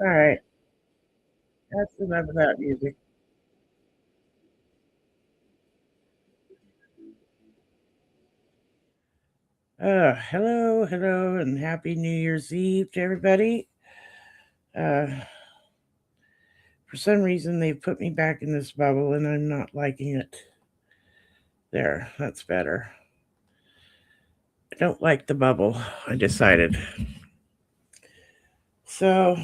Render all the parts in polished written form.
All right, that's enough of that music. Hello, hello, and happy New Year's Eve to everybody. Uh, for some reason, they've put me back in this bubble, and I'm not liking it. There, that's better. I don't like the bubble. I decided. So,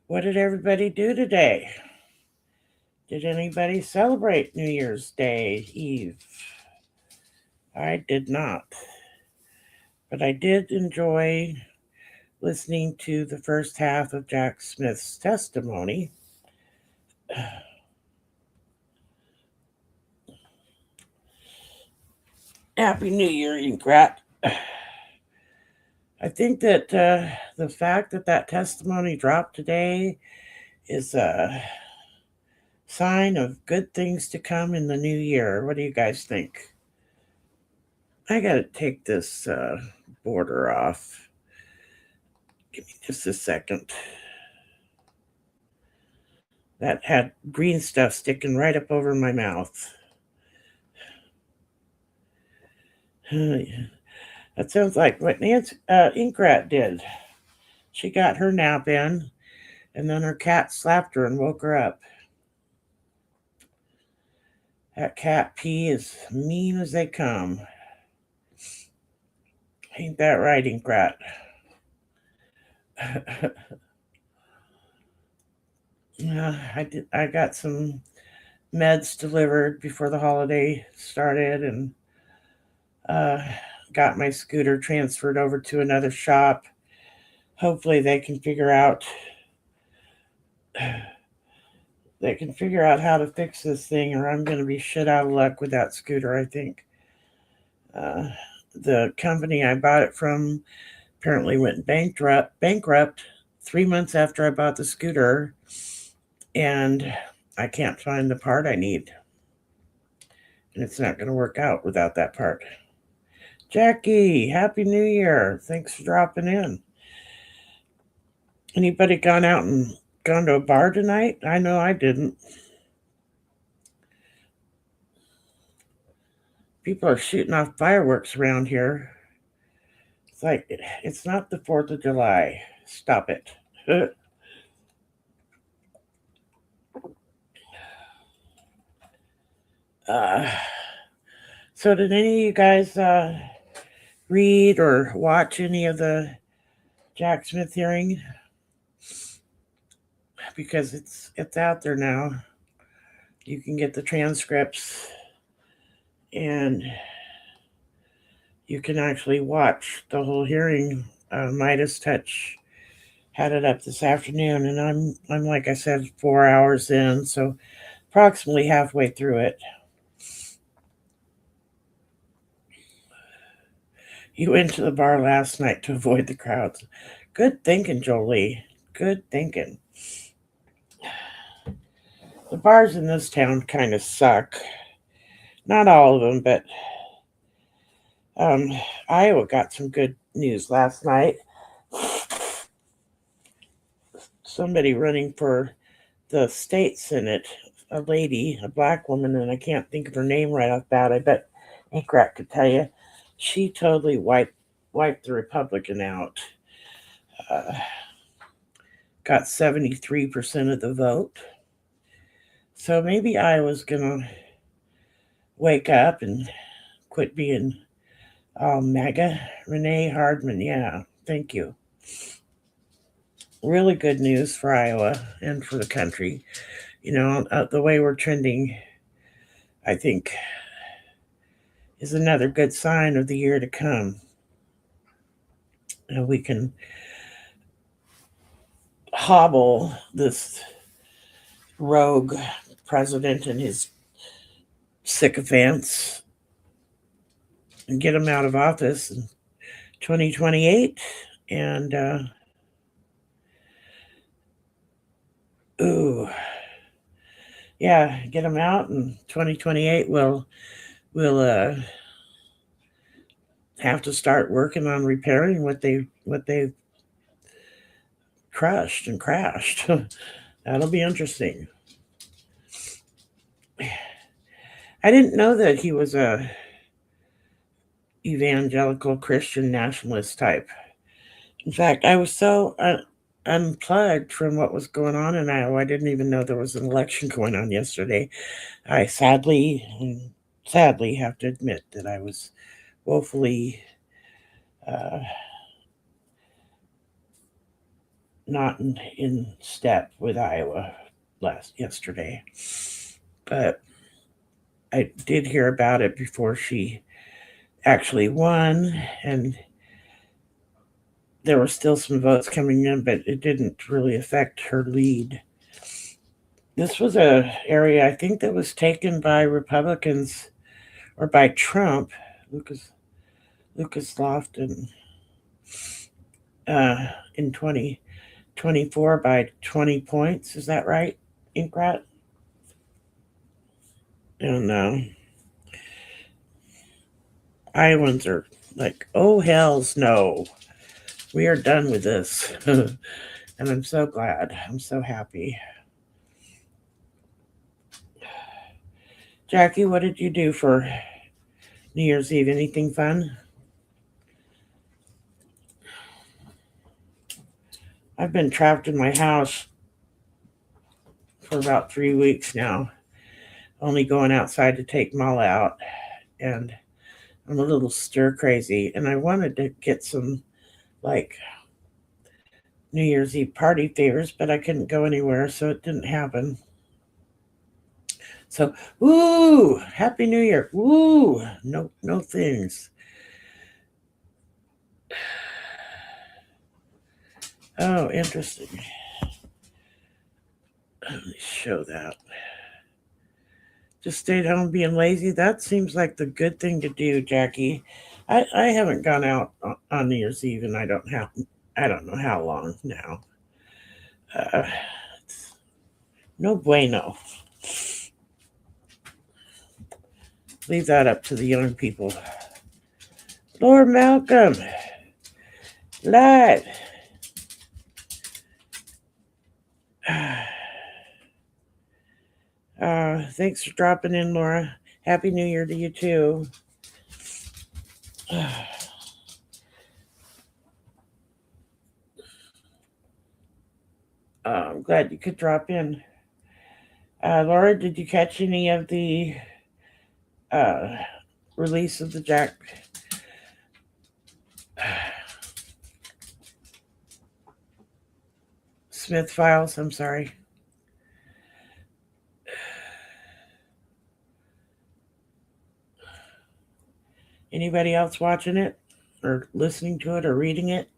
what did everybody do today? Did anybody celebrate New Year's Day Eve? I did not, but I did enjoy listening to the first half of Jack Smith's testimony. Happy New Year, Inkrat. I think that the fact that that testimony dropped today is a sign of good things to come in the new year. What do you guys think? I got to take this border off. Give me just a second. That had green stuff sticking right up over my mouth. That sounds like what Nancy Inkrat did. She got her nap in, and then her cat slapped her and woke her up. That cat pee is mean as they come. Ain't that right, Inkrat? Yeah, I got some meds delivered before the holiday started, and uh, got my scooter transferred over to another shop. Hopefully, they can figure out how to fix this thing, or I'm going to be shit out of luck with that scooter. I think uh, the company I bought it from apparently went bankrupt 3 months after I bought the scooter, and I can't find the part I need, and it's not going to work out without that part. Jackie, happy New Year! Thanks for dropping in. Anybody gone to a bar tonight? I know I didn't. People are shooting off fireworks around here. It's like it's not the 4th of July. Stop it. uh, so, did any of you guys read or watch any of the Jack Smith hearing? Because it's out there now. You can get the transcripts, and you can actually watch the whole hearing. Midas Touch had it up this afternoon, and I'm like I said, 4 hours in, so approximately halfway through it. You went to the bar last night to avoid the crowds. Good thinking, Jolie. Good thinking. The bars in this town kind of suck. Not all of them, but um, Iowa got some good news last night. Somebody running for the state senate, a lady, a black woman, and I can't think of her name right off the bat. I bet Inkrat could tell you. She totally wiped the Republican out. Uh, got 73% of the vote. So maybe Iowa's gonna wake up and quit being all MAGA. Renee Hardman, yeah, thank you. Really good news for Iowa and for the country. The way we're trending, I think, is another good sign of the year to come. We can hobble this rogue president and his sycophants and get him out of office in 2028. And, ooh, yeah, get him out in 2028. We'll have to start working on repairing what they've crushed and crashed. That'll be interesting. I didn't know that he was a evangelical Christian nationalist type. In fact, I was so unplugged from what was going on in Iowa. I didn't even know there was an election going on yesterday. I sadly have to admit that I was woefully not in step with Iowa yesterday. But I did hear about it before she actually won, and there were still some votes coming in, but it didn't really affect her lead. This was a area I think that was taken by Republicans or by Trump, Lucas Lofton, in 2024 by 20 points. Is that right, Inkrat? I don't know. Iowans are like, oh, hells no. We are done with this. And I'm so glad. I'm so happy. Jackie, what did you do for New Year's Eve? Anything fun? I've been trapped in my house for about 3 weeks now, only going outside to take Mala out. And I'm a little stir crazy. And I wanted to get some, like, New Year's Eve party favors, but I couldn't go anywhere, so it didn't happen. So, woo! Happy New Year! Woo! No things. Oh, interesting. Let me show that. Just stayed home being lazy. That seems like the good thing to do, Jackie. I haven't gone out on New Year's Eve, and I don't know how long now. No bueno. Leave that up to the young people. Lord Malcolm, live. Thanks for dropping in, Laura. Happy New Year to you too. I'm glad you could drop in. Laura, did you catch any of the release of the Jack Smith files? I'm sorry. Anybody else watching it or listening to it or reading it?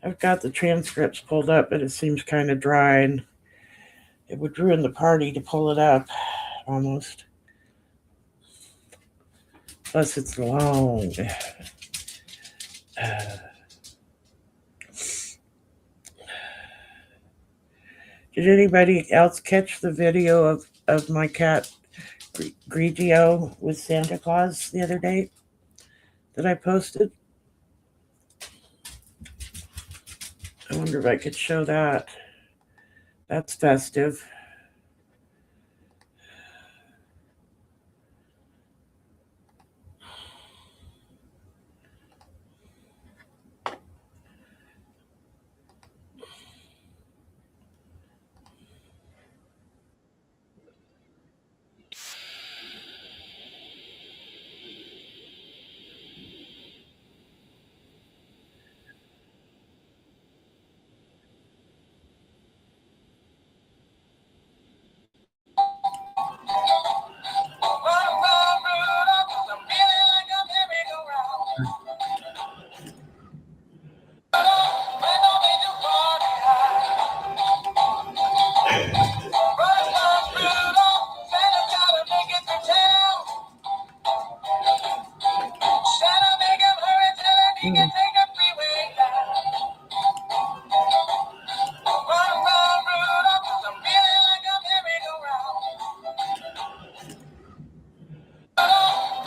I've got the transcripts pulled up, but it seems kind of dry, and it would ruin the party to pull it up, almost. Plus, it's long. Did anybody else catch the video of my cat Grigio with Santa Claus the other day that I posted? I wonder if I could show that. That's festive.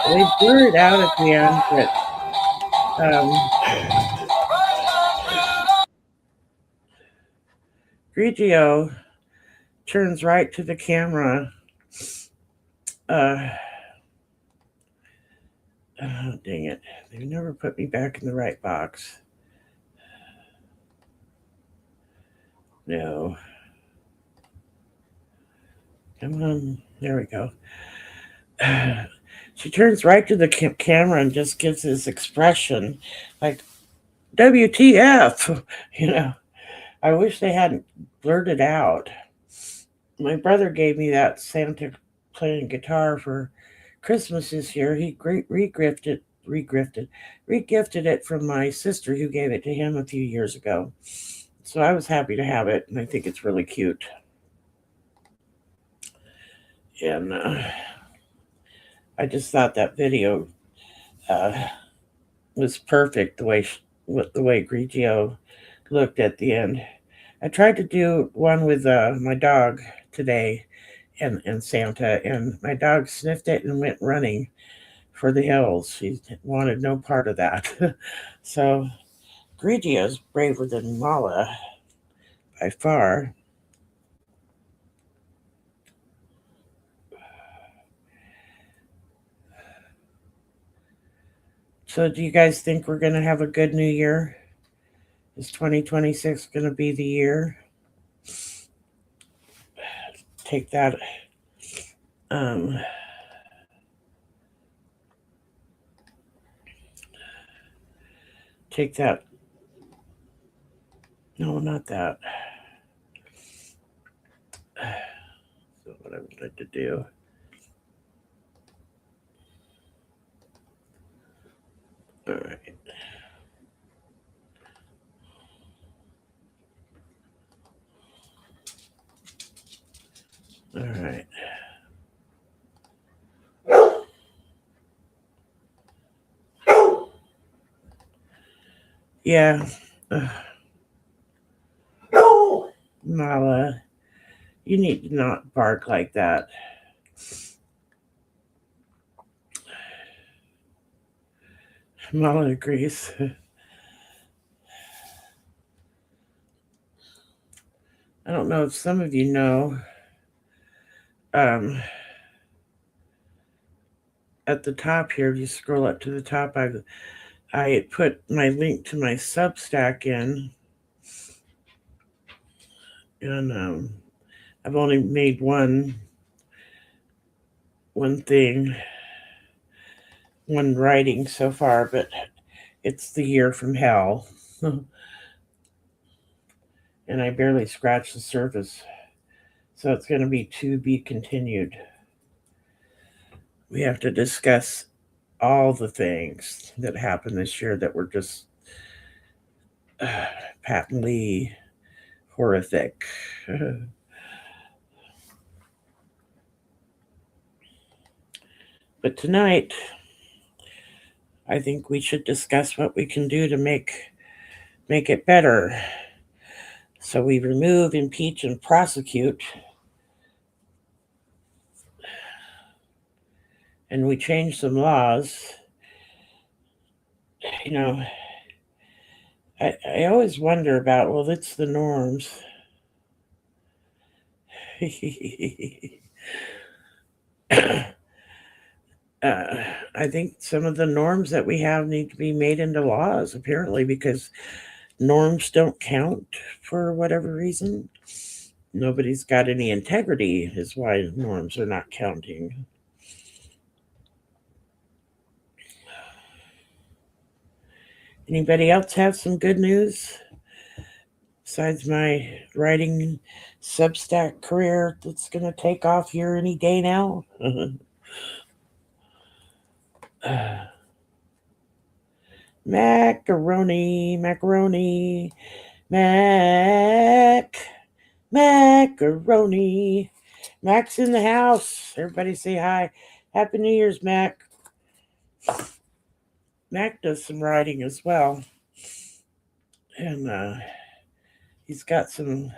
They blur it out at the end, but Grigio turns right to the camera. Oh, dang it. They never put me back in the right box. No. Come on. There we go. She turns right to the camera and just gives this expression like, WTF? You know, I wish they hadn't blurted out. My brother gave me that Santa playing guitar for Christmas this year. He regifted it from my sister who gave it to him a few years ago. So I was happy to have it, and I think it's really cute. And I just thought that video uh, was perfect the way Grigio looked at the end. I tried to do one with my dog today and Santa, and my dog sniffed it and went running for the hills. She wanted no part of that. So Grigio's braver than Mala by far. So do you guys think we're going to have a good new year? Is 2026 going to be the year? Take that. Um, take that. No, not that. So what I wanted to do. All right. All right. Yeah. Mala, you need to not bark like that. Mala agrees. I don't know if some of you know, um, at the top here, if you scroll up to the top, I put my link to my Substack in, and I've only made one thing, one writing so far, but it's the year from hell, and I barely scratched the surface. So it's going to be continued. We have to discuss all the things that happened this year that were just uh, patently horrific. But tonight, I think we should discuss what we can do to make it better. So we remove, impeach, and prosecute, and we change some laws. You know, I always wonder about, well, it's the norms. I think some of the norms that we have need to be made into laws, apparently, because norms don't count for whatever reason. Nobody's got any integrity, is why norms are not counting. Anybody else have some good news besides my writing Substack career that's going to take off here any day now? Macaroni, macaroni, macaroni. Mac's in the house. Everybody say hi. Happy New Year's, Mac. Mac does some writing as well. And he's got some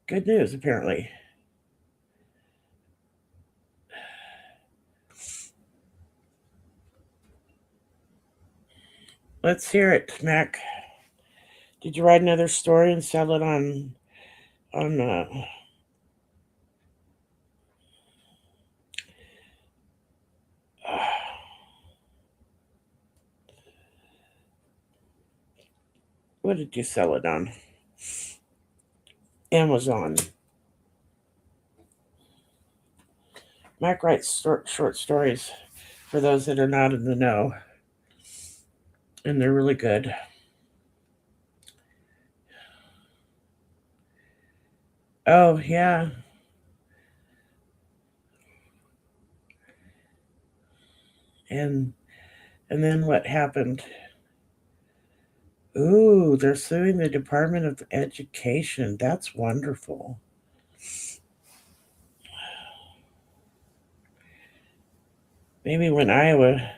good news, apparently. Let's hear it, Mac. Did you write another story and sell it on what did you sell it on? Amazon. Mac writes short stories for those that are not in the know, and they're really good. Oh, yeah. And and then what happened? Ooh, they're suing the Department of Education. That's wonderful. Maybe when Iowa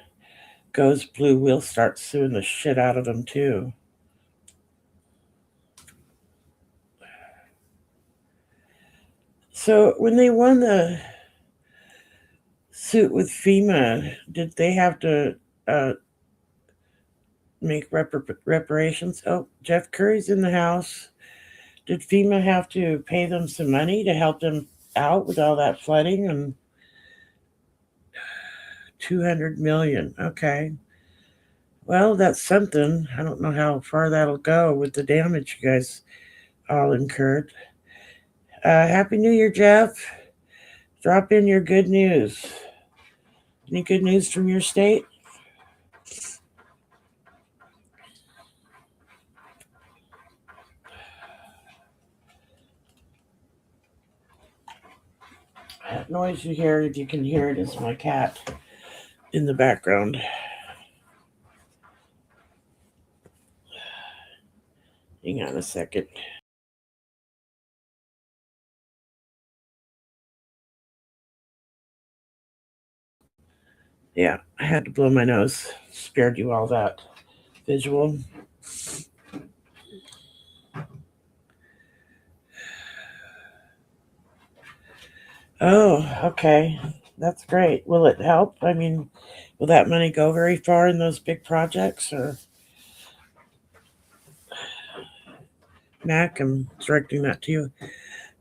goes blue, we'll start suing the shit out of them too. So when they won the suit with FEMA, did they have to uh, make reparations? Oh, Jeff Curry's in the house. Did FEMA have to pay them some money to help them out with all that flooding? And 200 million. Okay. Well, that's something. I don't know how far that'll go with the damage you guys all incurred. Happy New Year, Jeff. Drop in your good news. Any good news from your state? That noise you hear, if you can hear it, is my cat in the background. Hang on a second. Yeah, I had to blow my nose. Spared you all that visual. Oh, okay. That's great. Will it help? I mean, will that money go very far in those big projects? Or Mac, I'm directing that to you.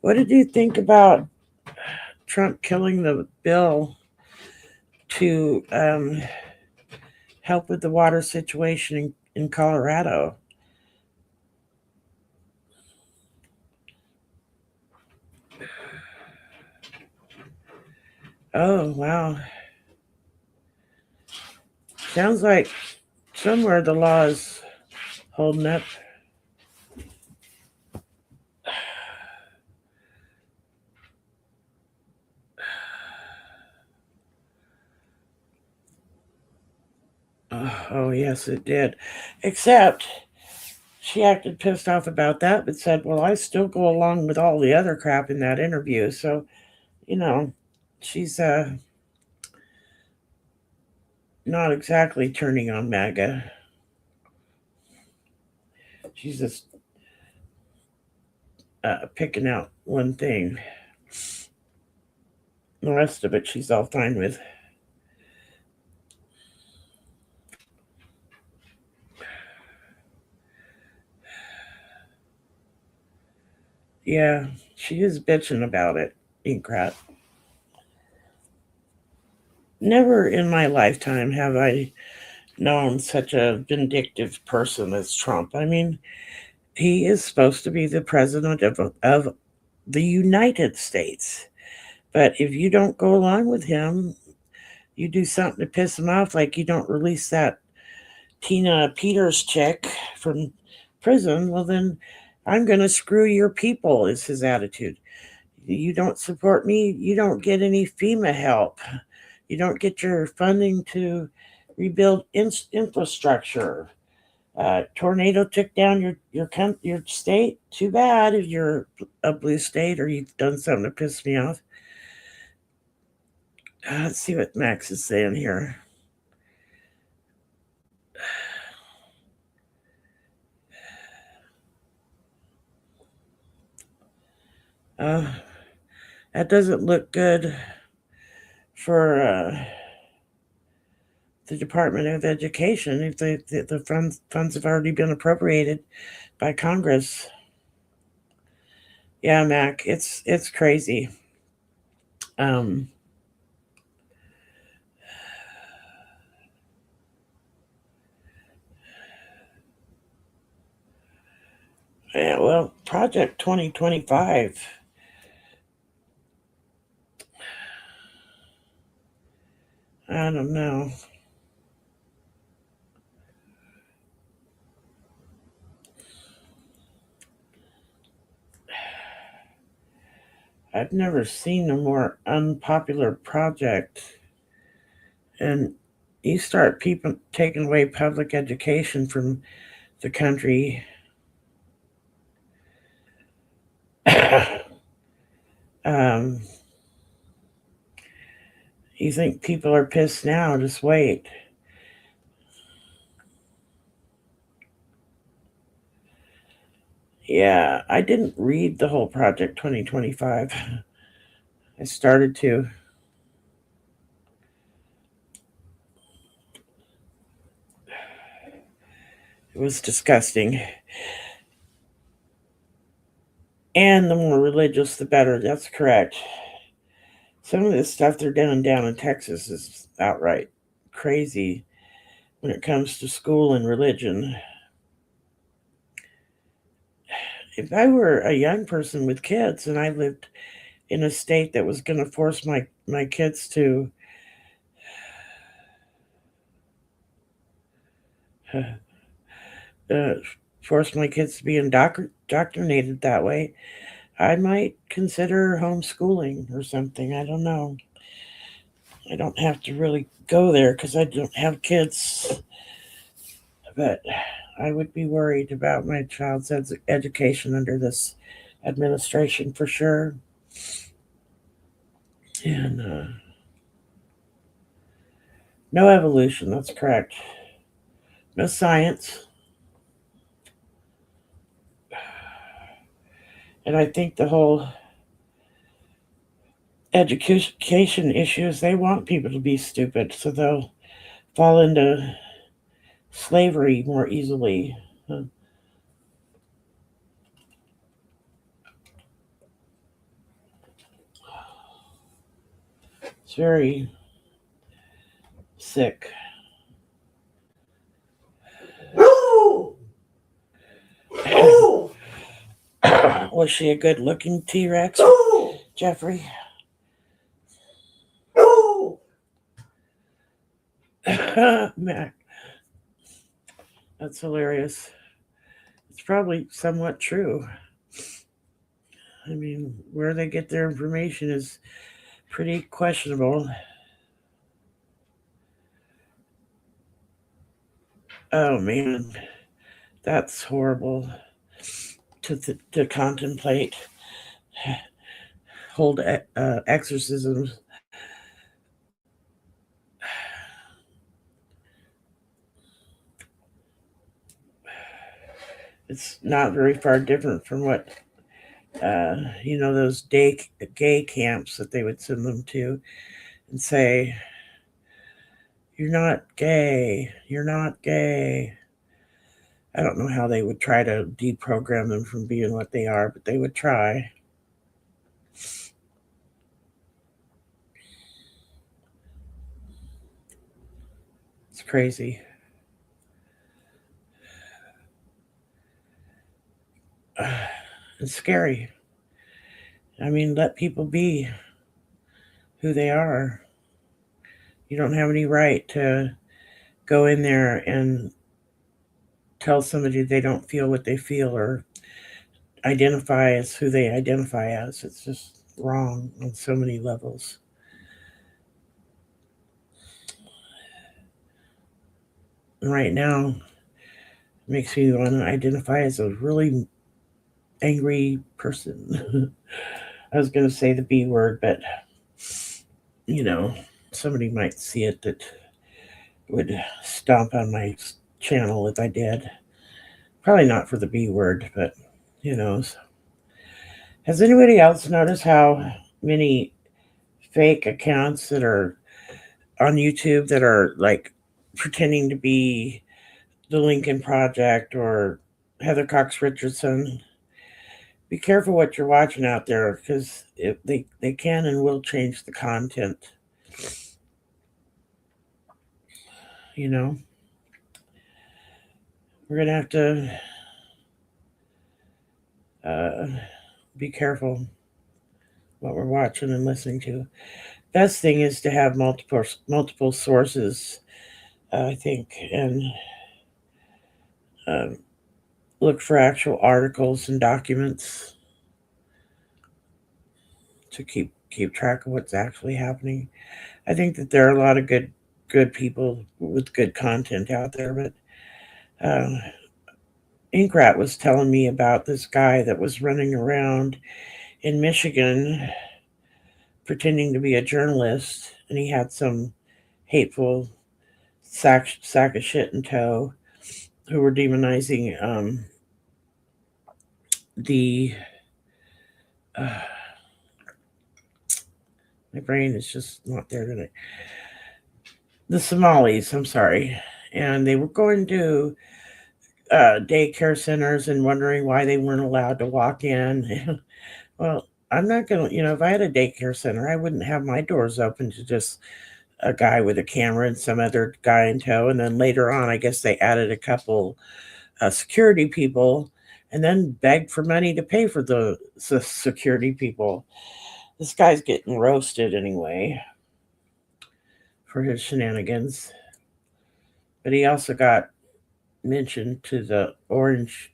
What did you think about Trump killing the bill to help with the water situation in Colorado? Oh, wow. Sounds like somewhere the law is holding up. Oh, yes, it did. Except she acted pissed off about that, but said, well, I still go along with all the other crap in that interview. So, you know, she's not exactly turning on MAGA. She's just picking out one thing. The rest of it, she's all fine with. Yeah, she is bitching about it, Inkrat. Never in my lifetime have I known such a vindictive person as Trump. I mean, he is supposed to be the president of the United States. But if you don't go along with him, you do something to piss him off, like you don't release that Tina Peters chick from prison, well, then I'm going to screw your people, is his attitude. You don't support me, you don't get any FEMA help. You don't get your funding to rebuild infrastructure. Tornado took down your state. Too bad if you're a blue state or you've done something to piss me off. Let's see what Max is saying here. Uh, that doesn't look good for the Department of Education if the funds have already been appropriated by Congress. Yeah, Mac, it's crazy. Um, yeah, well, Project 2025. I don't know. I've never seen a more unpopular project. And you start people taking away public education from the country. um, you think people are pissed now? Just wait. Yeah, I didn't read the whole Project 2025. I started to. It was disgusting. And the more religious, the better. That's correct. Some of this stuff they're down in Texas is outright crazy when it comes to school and religion. If I were a young person with kids and I lived in a state that was going to force my kids to uh, force my kids to be indoctrinated that way, I might consider homeschooling or something. I don't know. I don't have to really go there because I don't have kids, but I would be worried about my child's education under this administration for sure. And no evolution, that's correct. No science. And I think the whole education issues, they want people to be stupid so they'll fall into slavery more easily. It's very sick. Was she a good looking T Rex, Jeffrey? Mac, that's hilarious. It's probably somewhat true. I mean, where they get their information is pretty questionable. Oh man, that's horrible to contemplate. Hold exorcisms. It's not very far different from what those gay camps that they would send them to and say, "You're not gay. You're not gay." I don't know how they would try to deprogram them from being what they are, but they would try. It's crazy. It's scary. I mean, let people be who they are. You don't have any right to go in there and tell somebody they don't feel what they feel or identify as who they identify as. It's just wrong on so many levels. And right now, it makes me want to identify as a really angry person. I was going to say the B word, but you know, somebody might see it that would stomp on my channel if I did. Probably not for the B word, but who knows. Has anybody else noticed how many fake accounts that are on YouTube that are like pretending to be the Lincoln Project or Heather Cox Richardson. Be careful what you're watching out there, because they can and will change the content. You know, we're gonna have to uh, be careful what we're watching and listening to. Best thing is to have multiple sources, I think, and um, look for actual articles and documents to keep track of what's actually happening. I think that there are a lot of good people with good content out there, but Inkrat was telling me about this guy that was running around in Michigan pretending to be a journalist, and he had some hateful sack of shit in tow who were demonizing the. Uh, my brain is just not there today. The Somalis, I'm sorry. And they were going to daycare centers and wondering why they weren't allowed to walk in. Well, I'm not going to, if I had a daycare center, I wouldn't have my doors open to just a guy with a camera and some other guy in tow. And then later on, I guess they added a couple security people and then begged for money to pay for the security people. This guy's getting roasted anyway for his shenanigans. But he also got mentioned to the orange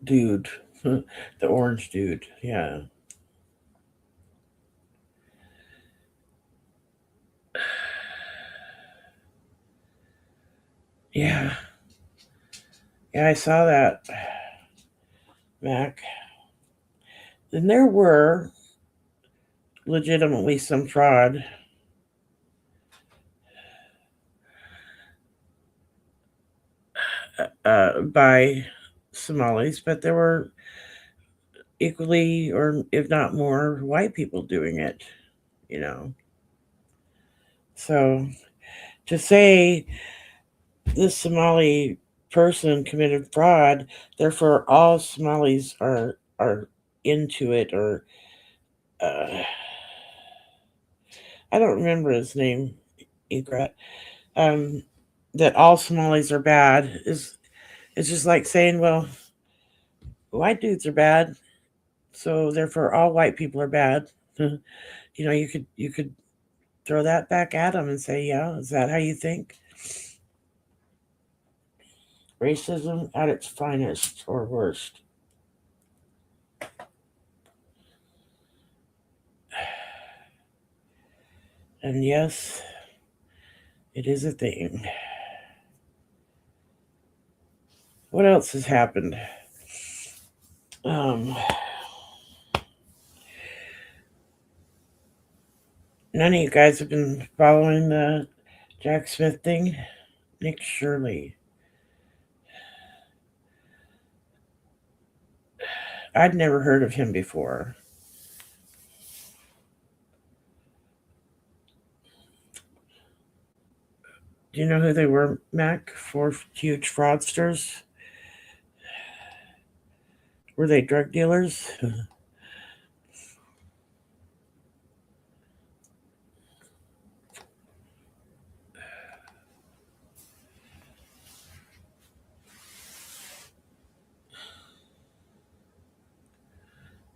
dude. The orange dude, yeah. Yeah. Yeah, I saw that, Mac. And there were legitimately some fraud by Somalis, but there were equally, or if not more, white people doing it, you know. So to say this Somali person committed fraud, therefore all Somalis are into it, or uh, I don't remember his name, Egret. Um, that all Somalis are bad is it's just like saying, well, white dudes are bad, so therefore all white people are bad. You could throw that back at them and say, yeah, is that how you think? Racism at its finest or worst. And yes, it is a thing. What else has happened? Um, None of you guys have been following the Jack Smith thing? Nick Shirley. I'd never heard of him before. Do you know who they were, Mac? Four huge fraudsters? Were they drug dealers?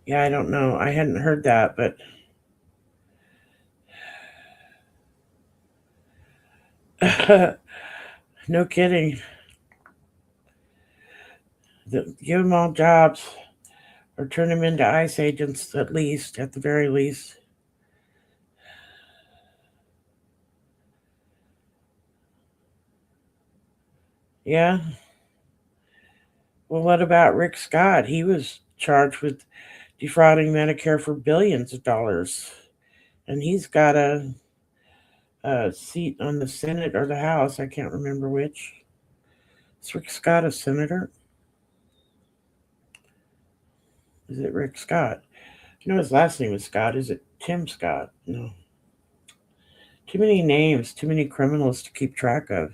Yeah, I don't know. I hadn't heard that, but no kidding. Give them all jobs or turn them into ICE agents, at least, at the very least. Yeah. Well, what about Rick Scott? He was charged with defrauding Medicare for billions of dollars, and he's got a seat on the Senate or the House. I can't remember which. Is Rick Scott a senator? Is it Rick Scott? You know his last name is Scott. Is it Tim Scott? No. Too many names, too many criminals to keep track of.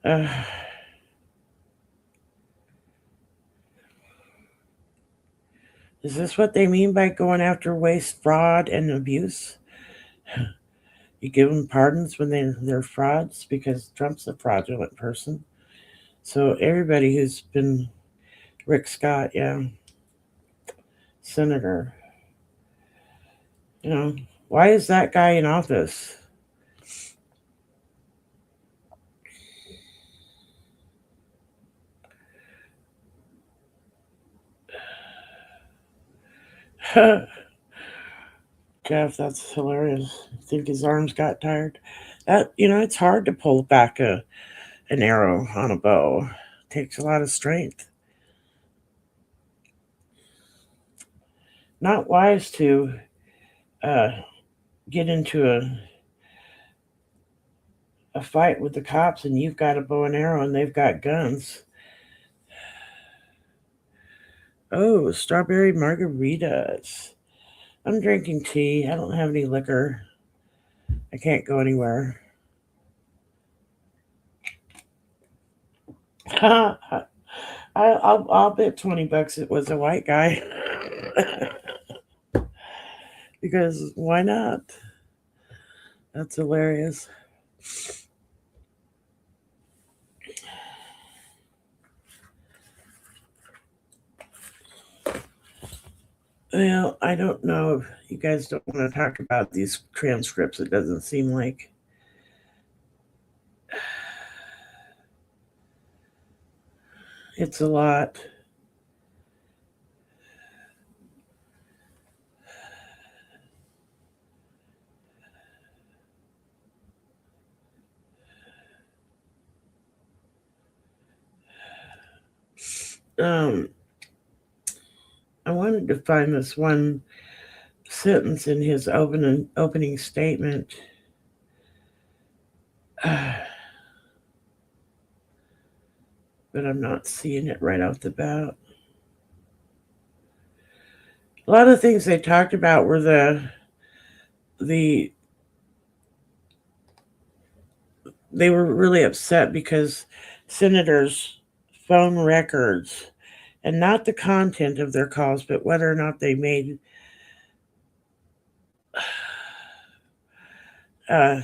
Uh, is this what they mean by going after waste, fraud, and abuse? You give them pardons when they're frauds because Trump's a fraudulent person. So everybody who's been Rick Scott, yeah, senator, you know, why is that guy in office? Jeff, that's hilarious. I think his arms got tired. That it's hard to pull back an arrow on a bow. It takes a lot of strength. Not wise to uh, get into a fight with the cops and you've got a bow and arrow and they've got guns. Oh, strawberry margaritas. I'm drinking tea. I don't have any liquor. I can't go anywhere. I'll bet $20 it was a white guy. Because why not? That's hilarious. Well, I don't know if you guys don't want to talk about these transcripts. It doesn't seem like it's a lot. Um, I wanted to find this one sentence in his opening statement. But I'm not seeing it right off the bat. A lot of things they talked about were the they were really upset because senators' phone records and not the content of their calls, but whether or not they made uh,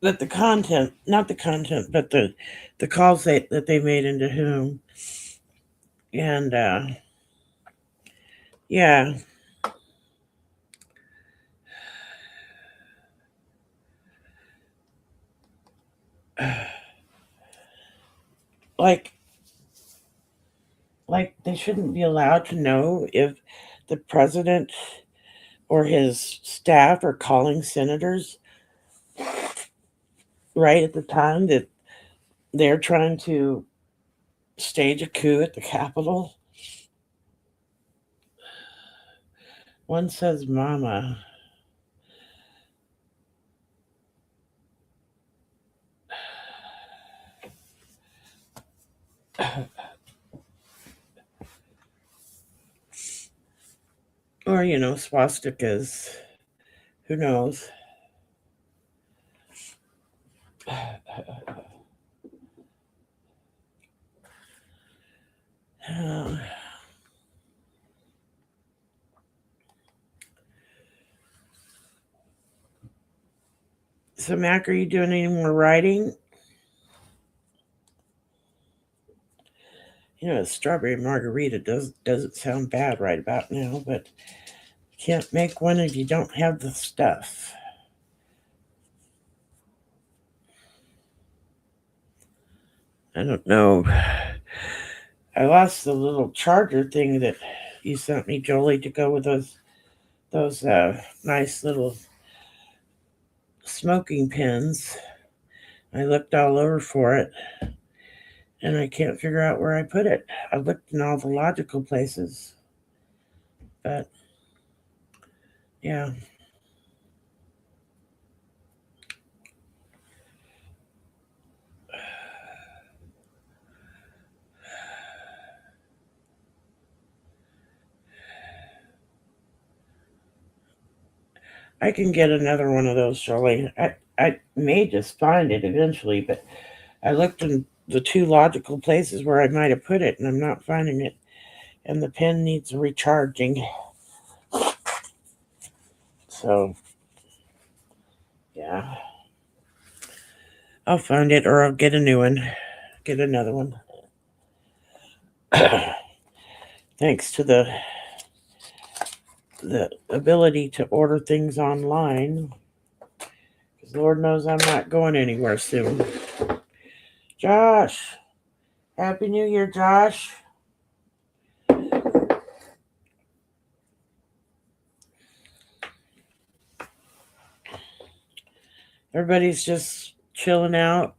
that the content, not the content, but the calls that they made into whom, and yeah, like they shouldn't be allowed to know if the president or his staff are calling senators right at the time that they're trying to stage a coup at the Capitol. One says mama. Or, swastikas. Who knows? So, Mac, are you doing any more writing? A strawberry margarita doesn't sound bad right about now, but you can't make one if you don't have the stuff. I don't know. I lost the little charger thing that you sent me, Jolie, to go with those nice little smoking pins. I looked all over for it, and I can't figure out where I put it. I looked in all the logical places, but yeah. I can get another one of those, Shirley. I may just find it eventually, but I looked in the two logical places where I might have put it, and I'm not finding it. And the pen needs recharging. So, yeah. I'll find it or I'll get a new one. Get another one. Thanks to the ability to order things online. Because Lord knows I'm not going anywhere soon. Josh. Happy New Year, Josh. Everybody's just chilling out.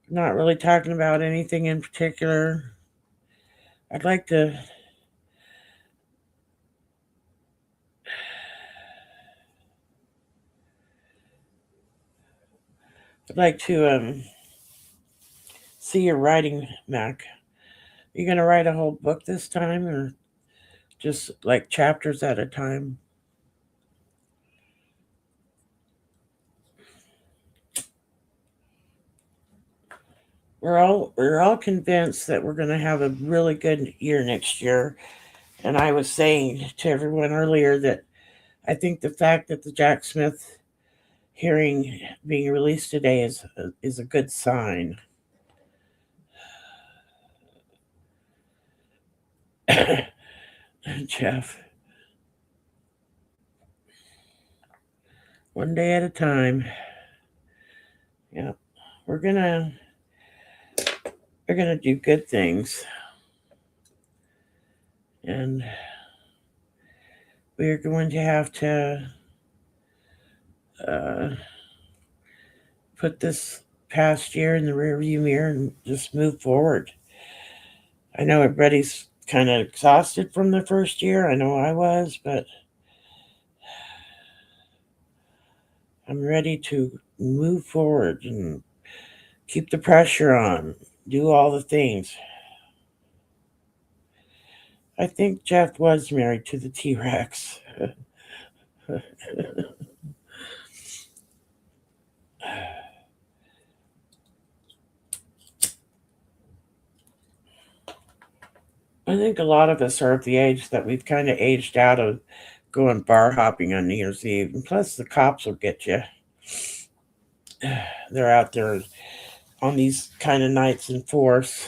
Not really talking about anything in particular. I'd like to see your writing, Mac. You gonna write a whole book this time, or just like chapters at a time? We're all convinced that we're gonna have a really good year next year. And I was saying to everyone earlier that I think the fact that the Jack Smith hearing being released today is a good sign. Jeff, one day at a time. Yeah, we're gonna do good things, and we're going to have to uh, put this past year in the rearview mirror and just move forward. I know everybody's kind of exhausted from the first year. I know I was, but I'm ready to move forward and keep the pressure on, do all the things. I think Jeff was married to the T Rex. I think a lot of us are at the age that we've kind of aged out of going bar hopping on New Year's Eve. And plus, the cops will get you. They're out there on these kind of nights in force.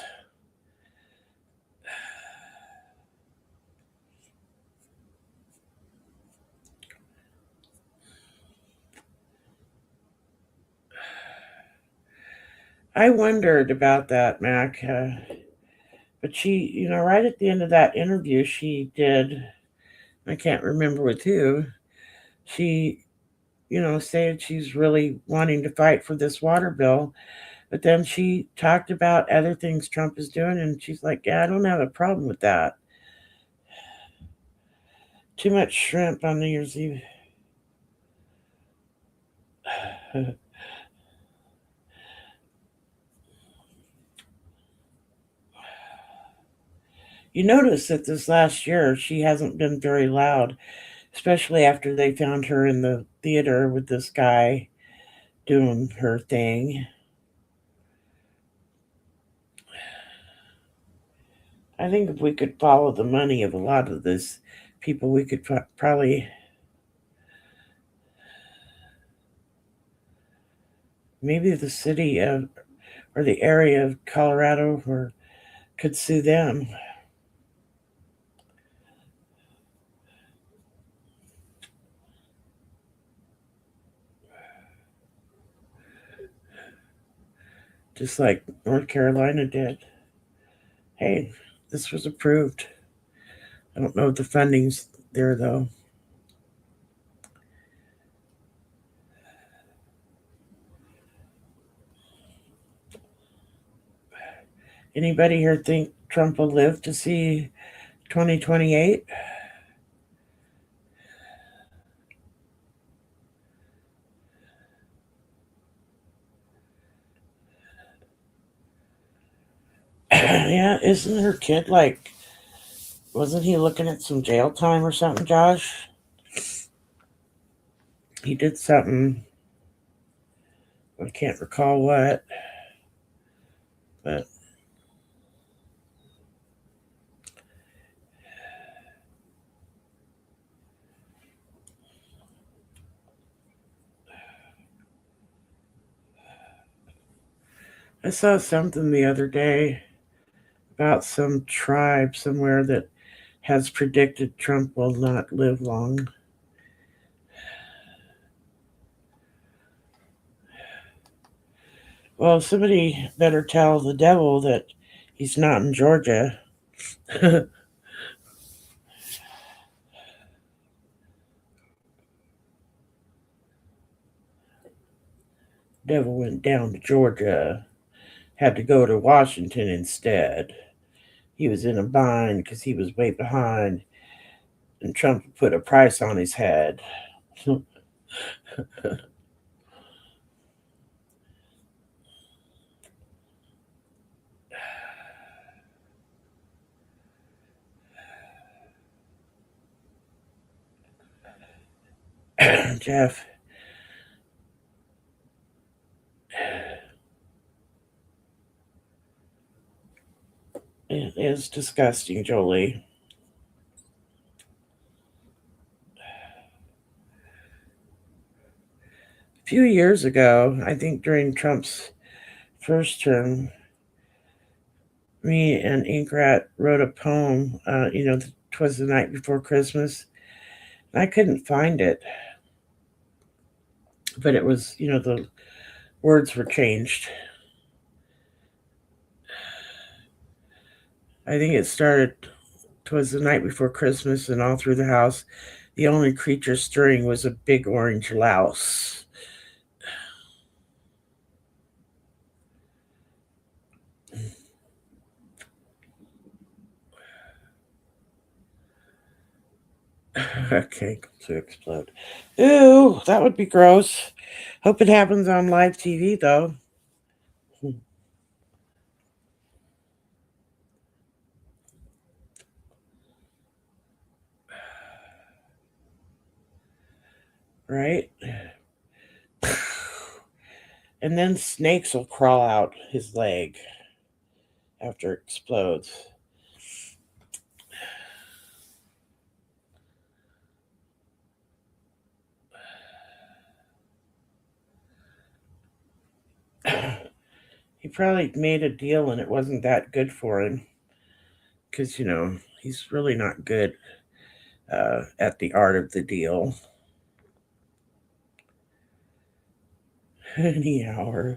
I wondered about that, Mac. But she, right at the end of that interview, she did, I can't remember with who, she, said she's really wanting to fight for this water bill. But then she talked about other things Trump is doing, and she's like, yeah, I don't have a problem with that. Too much shrimp on New Year's Eve. You notice that this last year she hasn't been very loud, especially after they found her in the theater with this guy doing her thing. I think if we could follow the money of a lot of this people, we could probably maybe the city of or the area of Colorado or could sue them. Just like North Carolina did. Hey, this was approved. I don't know if the funding's there though. Anybody here think Trump will live to see 2028? Yeah, isn't her kid like, wasn't he looking at some jail time or something, Josh? He did something, I can't recall what, but I saw something the other day about some tribe somewhere that has predicted Trump will not live long. Well, somebody better tell the devil that he's not in Georgia. Devil went down to Georgia, had to go to Washington instead. He was in a bind because he was way behind, and Trump put a price on his head. Jeff, it is disgusting, Jolie. A few years ago, I think during Trump's first term, me and Inkrat wrote a poem. "'Twas the night before Christmas." I couldn't find it, but it was, the words were changed. I think it started, "'Twas the night before Christmas, and all through the house, the only creature stirring was a big orange louse." Okay, to explode. Ooh, that would be gross. Hope it happens on live TV, though. Right? And then snakes will crawl out his leg after it explodes. He probably made a deal and it wasn't that good for him because, he's really not good at the art of the deal. Anyhow,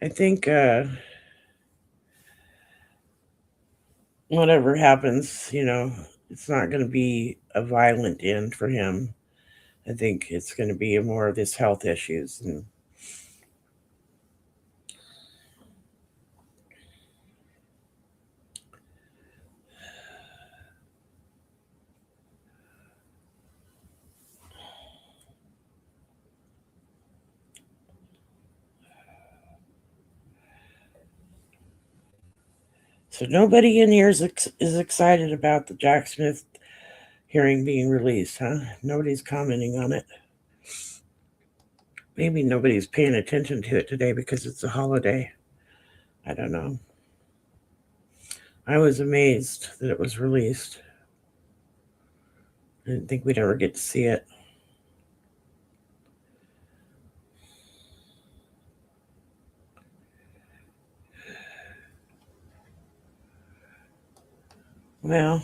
I think whatever happens, it's not going to be a violent end for him. I think it's going to be more of his health issues. And so nobody in here is excited about the Jack Smith hearing being released, huh? Nobody's commenting on it. Maybe nobody's paying attention to it today because it's a holiday. I don't know. I was amazed that it was released. I didn't think we'd ever get to see it. Well,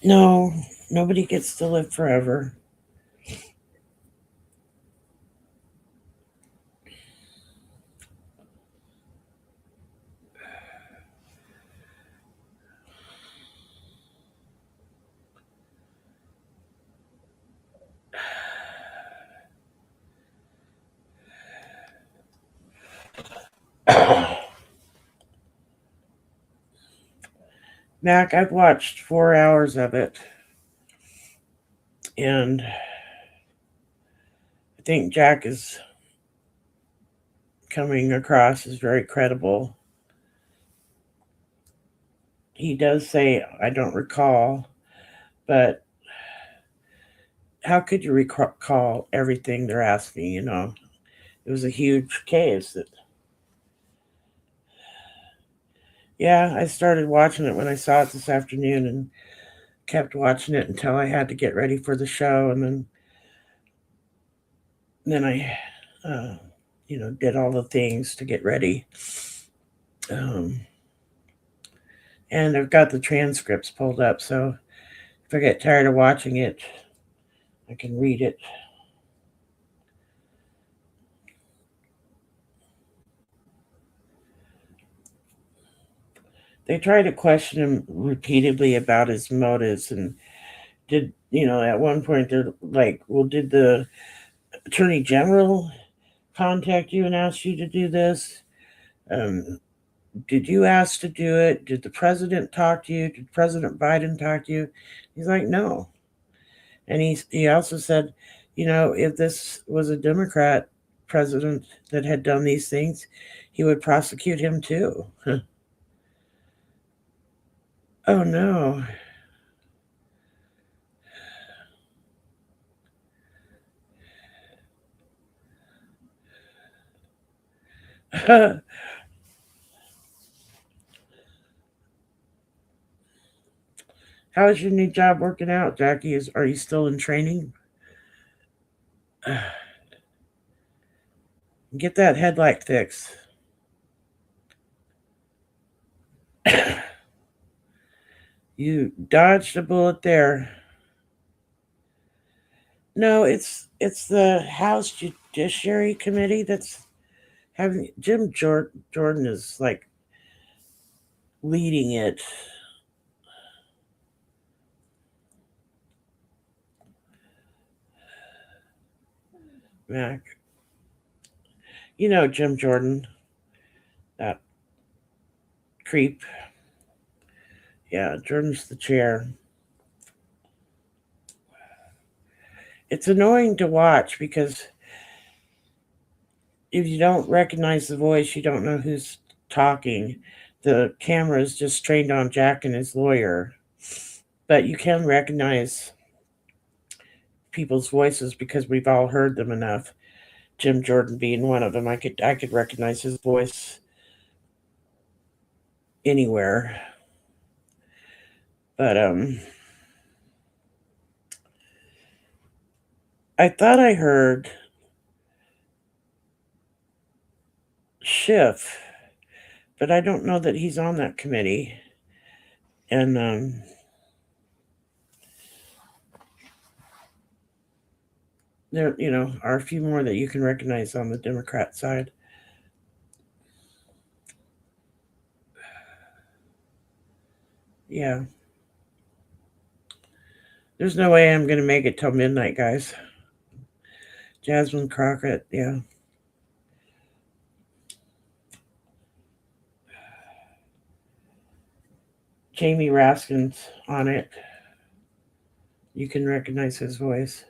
no, nobody gets to live forever. Mac, I've watched 4 hours of it, and I think Jack is coming across as very credible. He does say, I don't recall, but how could you recall everything they're asking? It was a huge case. Yeah, I started watching it when I saw it this afternoon and kept watching it until I had to get ready for the show, and then I, uh, did all the things to get ready. Um, and I've got the transcripts pulled up, so if I get tired of watching it, I can read it. They try to question him repeatedly about his motives, and at one point they're like, well, did the attorney general contact you and ask you to do this? Um, did you ask to do it? Did the president talk to you? Did President Biden talk to you? He's like, no. And he also said, if this was a Democrat president that had done these things, he would prosecute him too. Oh no. How is your new job working out, Jackie? Are you still in training? Get that headlight fixed. You dodged a bullet there. No, it's the House Judiciary Committee that's having Jordan is like leading it. Mac, Jim Jordan, that creep. Yeah, Jordan's the chair. It's annoying to watch because if you don't recognize the voice, you don't know who's talking. The camera is just trained on Jack and his lawyer, but you can recognize people's voices because we've all heard them enough. Jim Jordan being one of them, I could recognize his voice anywhere. But I thought I heard Schiff, but I don't know that he's on that committee. And there, are a few more that you can recognize on the Democrat side. Yeah. There's no way I'm going to make it till midnight, guys. Jasmine Crockett, yeah. Jamie Raskin's on it. You can recognize his voice.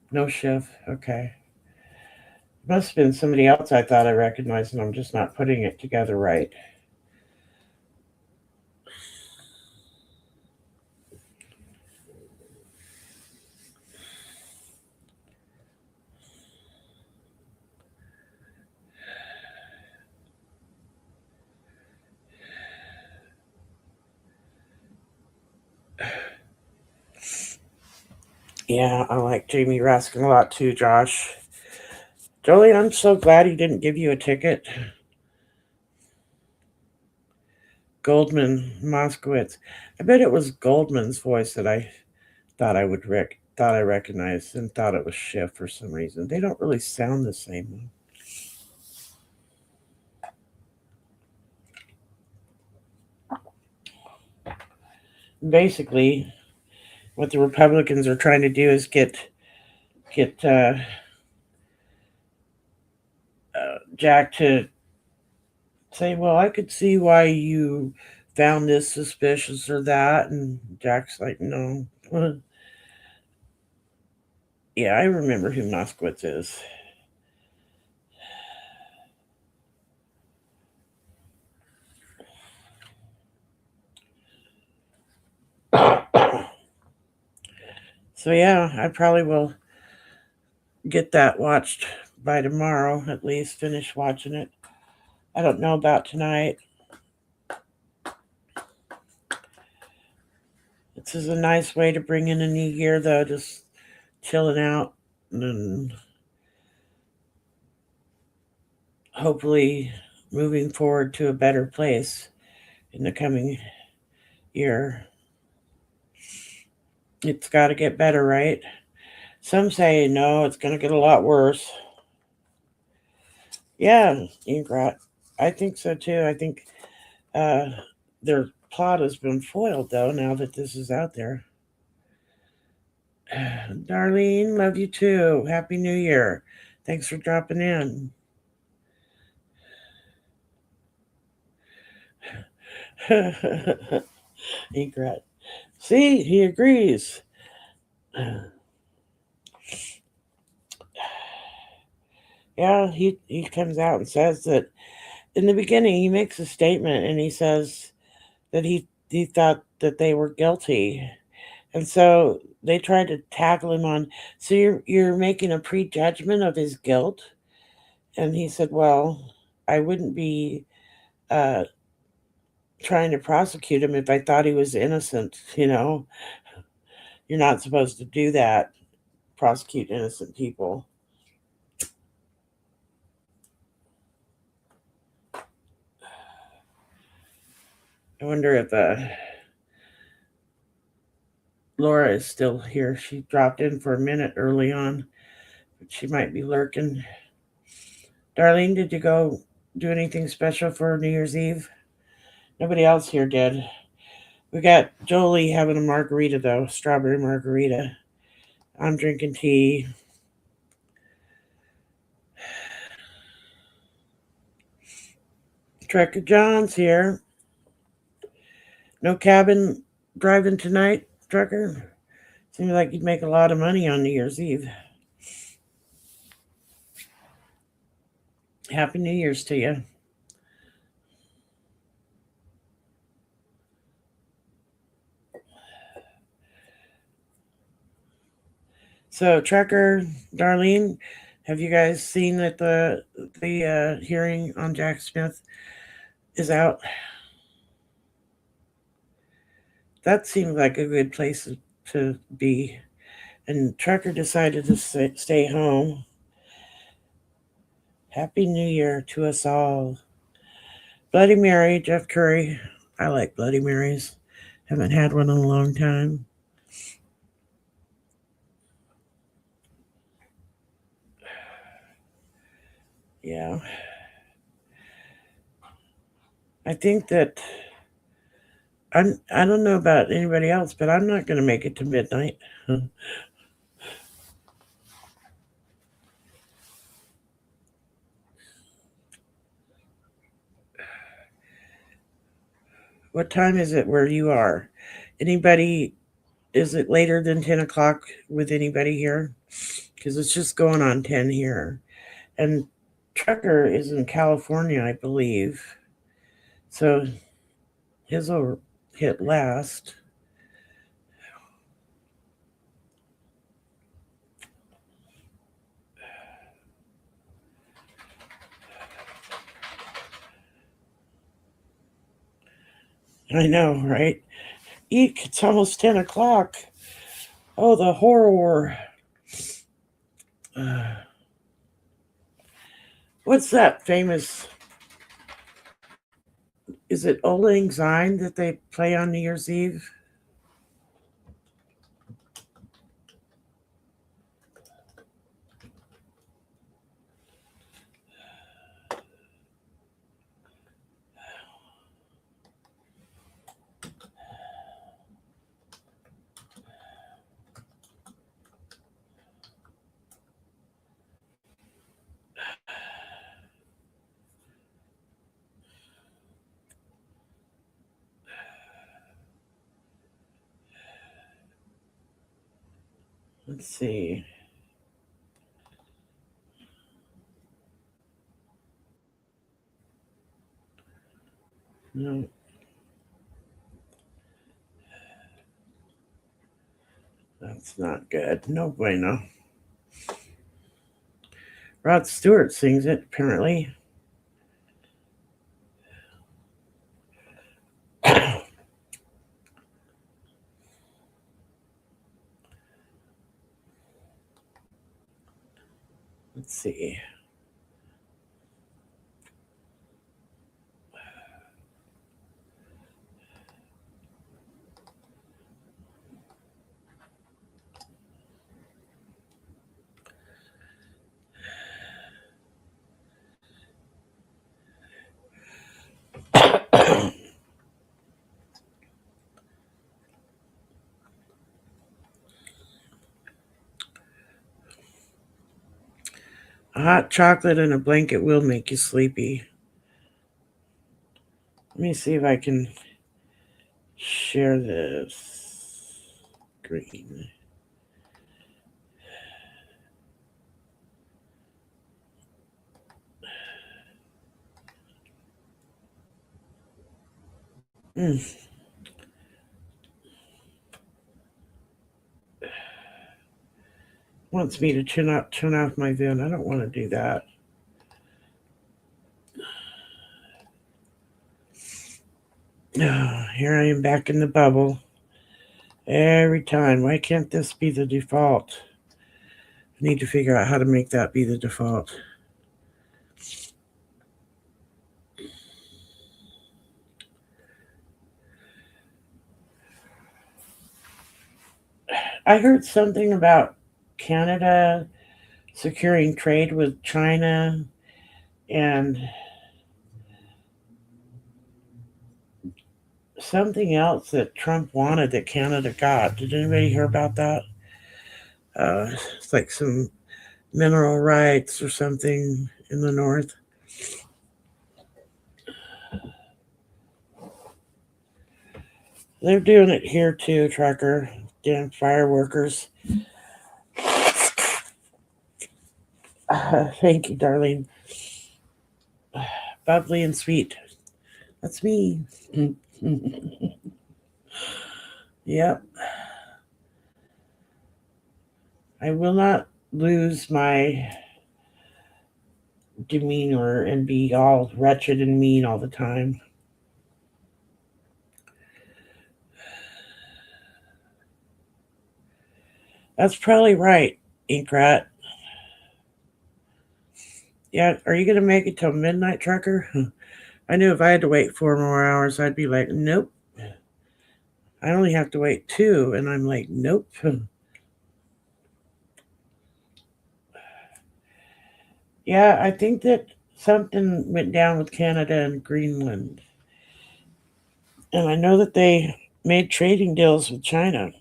No Schiff. Okay. Must have been somebody else I thought I recognized, and I'm just not putting it together right. Yeah, I like Jamie Raskin a lot too, Josh. Jolie, I'm so glad he didn't give you a ticket. Goldman Moskowitz. I bet it was Goldman's voice that I thought I recognized and thought it was Schiff for some reason. They don't really sound the same. Basically, what the Republicans are trying to do is get Jack to say, "Well, I could see why you found this suspicious or that," and Jack's like, "No." Yeah, I remember who Moskowitz is. So yeah, I probably will get that watched by tomorrow, at least finish watching it. I don't know about tonight. This is a nice way to bring in a new year, though, just chilling out and hopefully moving forward to a better place in the coming year. It's got to get better, right? Some say no, it's going to get a lot worse. Yeah, Ingrat. I think so too. I think uh, their plot has been foiled, though, now that this is out there. Darlene, love you too. Happy New Year. Thanks for dropping in. Ingrat. See, he agrees. Yeah, he comes out and says that in the beginning he makes a statement and he says that he thought that they were guilty. And so they tried to tackle him on, so you're making a prejudgment of his guilt? And he said, well, I wouldn't be uh, trying to prosecute him if I thought he was innocent. You're not supposed to do that, prosecute innocent people. I wonder if Laura is still here. She dropped in for a minute early on, but she might be lurking. Darlene, did you go do anything special for New Year's Eve? Nobody else here did. We got Jolie having a margarita, though, strawberry margarita. I'm drinking tea. Trekker John's here. No cabin driving tonight, Trekker? Seems like you'd make a lot of money on New Year's Eve. Happy New Year's to you. So, Trekker, Darlene, have you guys seen that the hearing on Jack Smith is out? That seemed like a good place to be. And Trekker decided to stay home. Happy New Year to us all. Bloody Mary, Jeff Curry. I like Bloody Marys. Haven't had one in a long time. Yeah. I think that I don't know about anybody else, but I'm not going to make it to midnight. What time is it where you are? Anybody? Is it later than 10 o'clock with anybody here? Because it's just going on 10 here, and Trucker is in California, I believe. So his will hit last. I know, right? Eek, it's almost 10 o'clock. Oh, the horror. Uh, what's that famous? Is it Old Lang Syne that they play on New Year's Eve? Let's see. No, It's not good. No bueno. Rod Stewart sings it, apparently. Let's see. A hot chocolate and a blanket will make you sleepy. Let me see if I can share this. Green. Mm. Wants me to turn off my VIN. I don't want to do that. Oh, here I am back in the bubble. Every time. Why can't this be the default? I need to figure out how to make that be the default. I heard something about Canada securing trade with China and something else that Trump wanted that Canada got. Did anybody hear about that? It's like some mineral rights or something in the north. They're doing it here too, Trucker. Damn fireworkers. Thank you, darling. Bubbly and sweet. That's me. Yep. I will not lose my demeanor and be all wretched and mean all the time. That's probably right, Inkrat. Yeah, are you going to make it till midnight, Trucker? I knew if I had to wait 4 more hours, I'd be like, nope. I only have to wait 2, and I'm like, nope. Yeah, I think that something went down with Canada and Greenland. And I know that they made trading deals with China.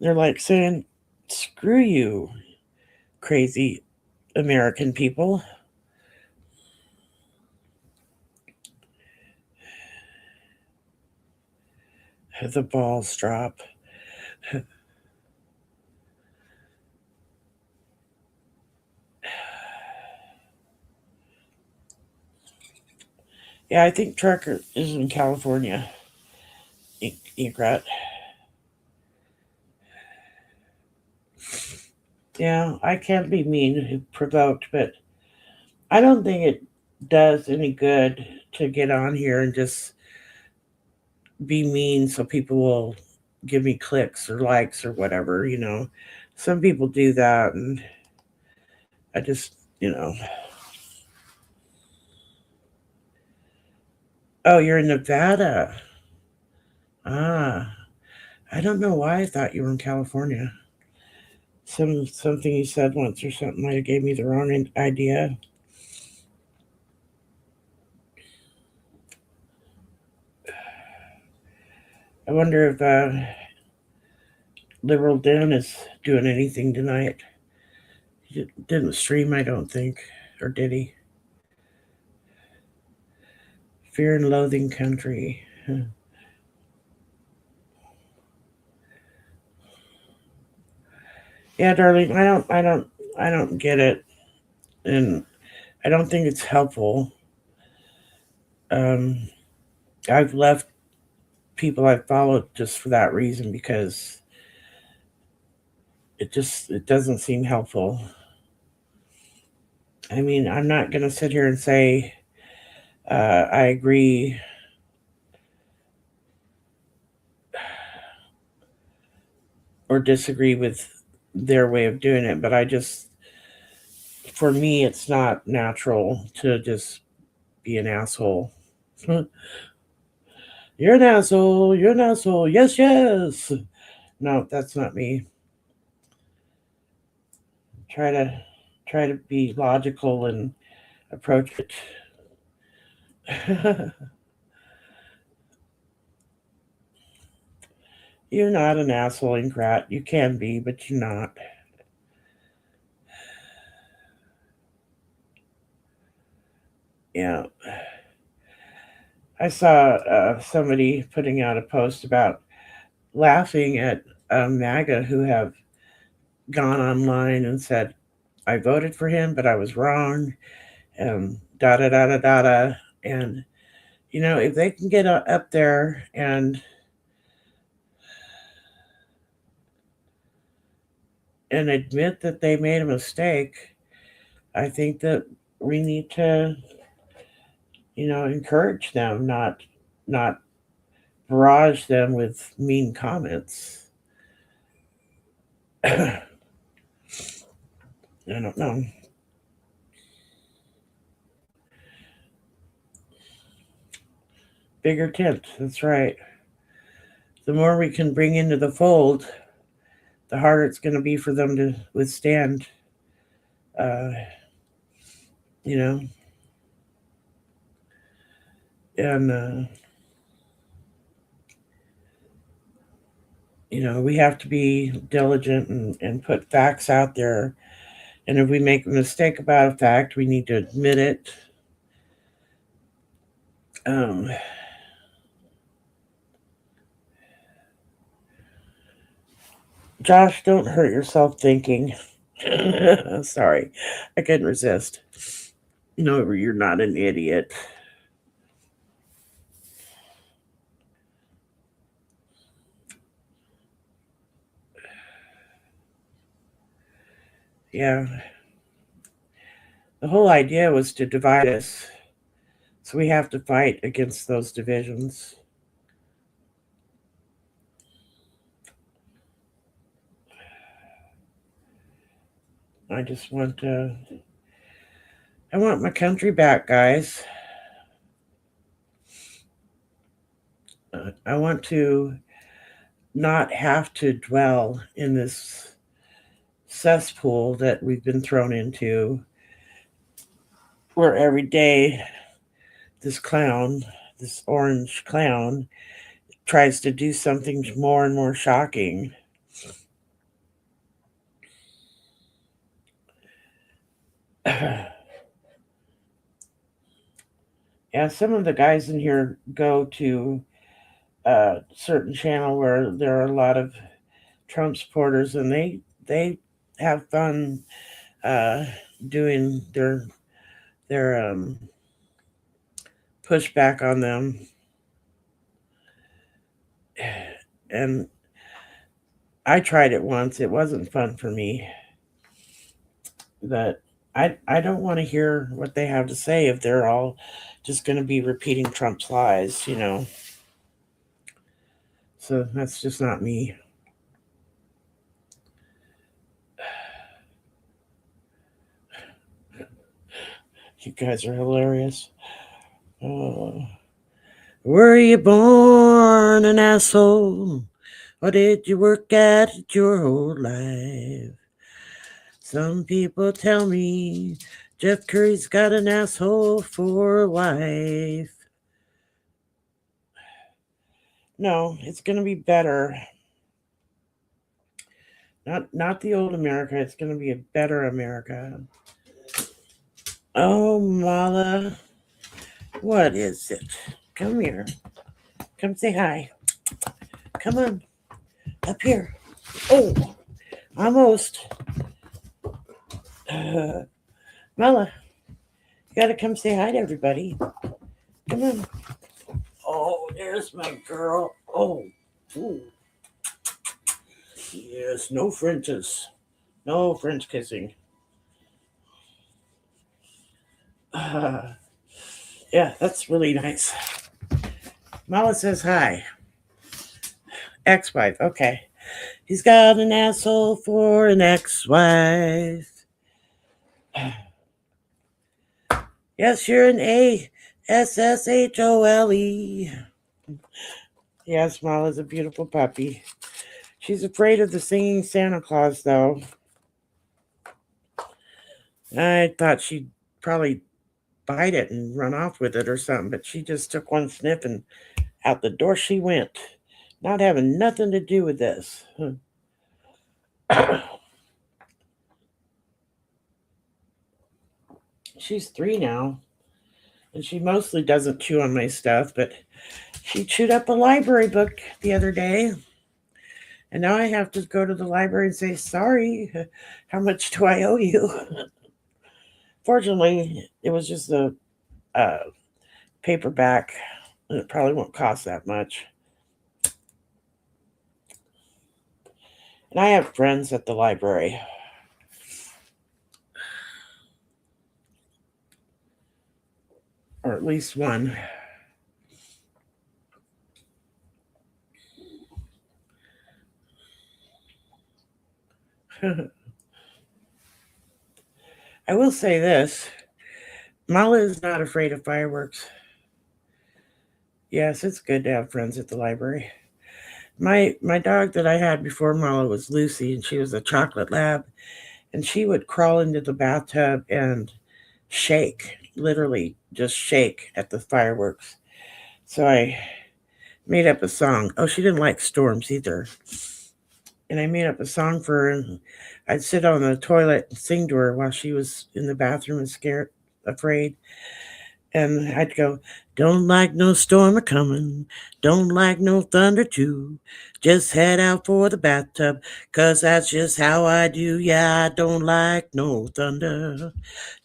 They're like saying, screw you, crazy American people. The balls drop. Yeah, I think Trucker is in California. Inkrat. Yeah, I can't be mean, provoked, but I don't think it does any good to get on here and just be mean so people will give me clicks or likes or whatever. Some people do that, and I just. Oh, you're in Nevada. Ah, I don't know why I thought you were in California. Something you said once or something might have gave me the wrong idea. I wonder if Liberal Dan is doing anything tonight. He didn't stream, I don't think, or did he? Fear and Loathing Country. Yeah, darling, I don't get it, and I don't think it's helpful. Um, I've left people I've followed just for that reason because it doesn't seem helpful. I mean, I'm not going to sit here and say I agree or disagree with their way of doing it, but for me, it's not natural to just be an asshole. You're an asshole. You're an asshole. Yes, yes. No, that's not me. Try to try to be logical and approach it. You're not an asshole, Inkrat. You can be, but you're not. Yeah. I saw somebody putting out a post about laughing at MAGA who have gone online and said, I voted for him, but I was wrong. Da da da da da da. And, if they can get up there and admit that they made a mistake, I think that we need to, encourage them, not barrage them with mean comments. I don't know. Bigger tent, that's right. The more we can bring into the fold, the harder it's going to be for them to withstand, uh, you know, and, we have to be diligent and put facts out there. And if we make a mistake about a fact, we need to admit it. Um, Josh, don't hurt yourself thinking. Sorry, I couldn't resist. No, you're not an idiot. Yeah. The whole idea was to divide us. So we have to fight against those divisions. I just want I want my country back, guys. I want to not have to dwell in this cesspool that we've been thrown into, where every day this clown, this orange clown, tries to do something more and more shocking. Yeah, some of the guys in here go to a certain channel where there are a lot of Trump supporters, and they have fun uh, doing their pushback on them, and I tried it once. It wasn't fun for me. But I don't want to hear what they have to say if they're all just going to be repeating Trump's lies. So that's just not me. You guys are hilarious. Were you born an asshole? Or did you work at it your whole life? Some people tell me Jeff Curry's got an asshole for a wife. No, it's going to be better. Not the old America. It's going to be a better America. Oh, Mala. What is it? Come here. Come say hi. Come on. Up here. Oh, almost. Mala, you got to come say hi to everybody. Come on. Oh, there's my girl. Oh, ooh. Yes, no Frenches. No French kissing. Yeah, that's really nice. Mala says hi. Ex-wife. Okay. He's got an asshole for an ex-wife. Yes, you're an ASSHOLE. Yes, Mala's a beautiful puppy. She's afraid of the singing Santa Claus, though. I thought she'd probably bite it and run off with it or something, but she just took one sniff and out the door she went. Not having nothing to do with this. She's 3 now, and she mostly doesn't chew on my stuff, but she chewed up a library book the other day. And now I have to go to the library and say, sorry, how much do I owe you? Fortunately, it was just a paperback, and it probably won't cost that much. And I have friends at the library. Or at least one. I will say this. Mala is not afraid of fireworks. Yes, it's good to have friends at the library. My dog that I had before Mala was Lucy, and she was a chocolate lab, and she would crawl into the bathtub and shake, literally just shake at the fireworks. So I made up a song. Oh, she didn't like storms either. And I made up a song for her, and I'd sit on the toilet and sing to her while she was in the bathroom and scared, afraid. And I'd go, don't like no storm a coming, don't like no thunder too. Just head out for the bathtub, 'cause that's just how I do. Yeah, I don't like no thunder,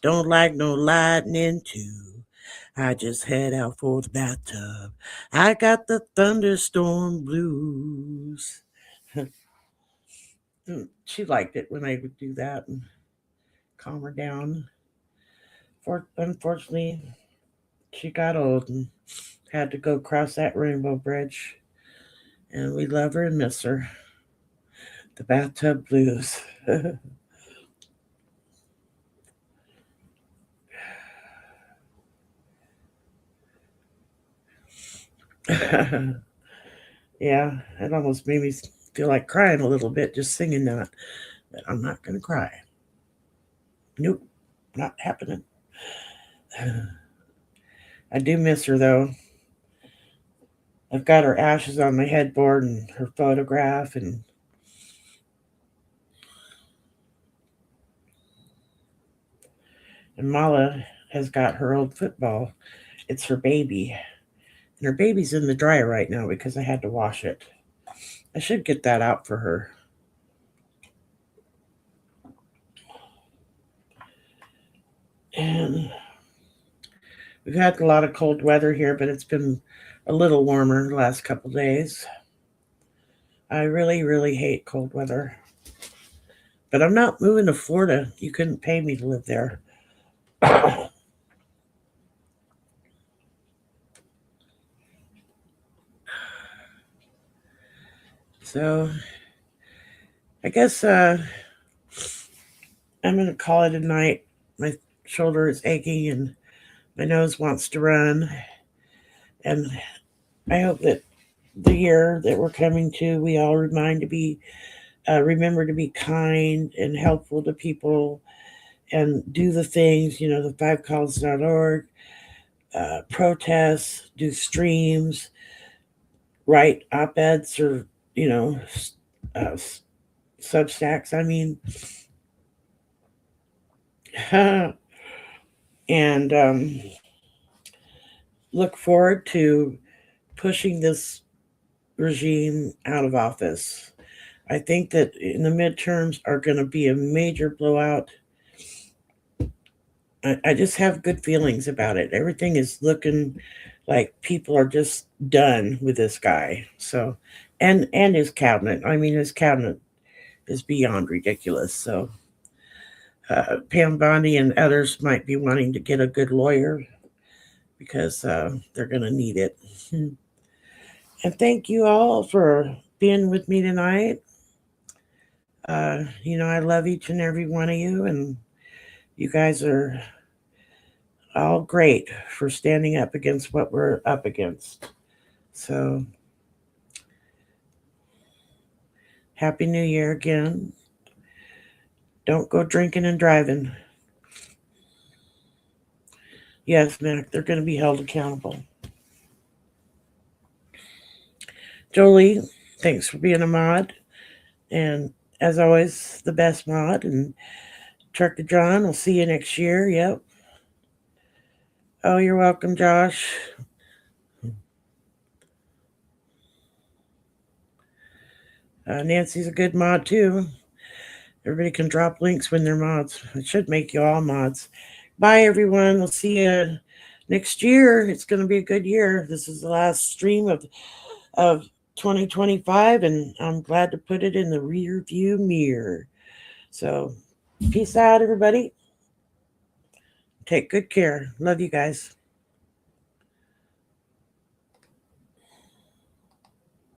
don't like no lightning too. I just head out for the bathtub. I got the thunderstorm blues. She liked it when I would do that and calm her down. Unfortunately, she got old and had to go cross that rainbow bridge. And we love her and miss her. The bathtub blues. Yeah, it almost made me feel like crying a little bit just singing that. But I'm not going to cry. Nope, not happening. I do miss her though. I've got her ashes on my headboard and her photograph, and Mala has got her old football. It's her baby. And her baby's in the dryer right now because I had to wash it. I should get that out for her. And we've had a lot of cold weather here, but it's been a little warmer the last couple days. I really, really hate cold weather. But I'm not moving to Florida. You couldn't pay me to live there. So I guess I'm going to call it a night. My shoulder is aching and my nose wants to run. And I hope that the year that we're coming to, we all remember to be kind and helpful to people and do the things, the fivecalls.org, protests, do streams, write op-eds or, uh, Substacks. I mean, and look forward to pushing this regime out of office. I think that in the midterms are going to be a major blowout. I just have good feelings about it. Everything is looking like people are just done with this guy. So, and his cabinet. I mean, his cabinet. is beyond ridiculous. So Pam Bondi and others might be wanting to get a good lawyer because they're going to need it. And thank you all for being with me tonight. I love each and every one of you, and you guys are all great for standing up against what we're up against. So, Happy New Year again. Don't go drinking and driving. Yes, Mac, they're going to be held accountable. Jolie, thanks for being a mod. And as always, the best mod. And Trucker John, I'll see you next year. Yep. Oh, you're welcome, Josh. Nancy's a good mod, too. Everybody can drop links when they're mods. It should make you all mods. Bye, everyone. We'll see you next year. It's going to be a good year. This is the last stream of 2025, and I'm glad to put it in the rear view mirror. So, peace out, everybody. Take good care. Love you guys.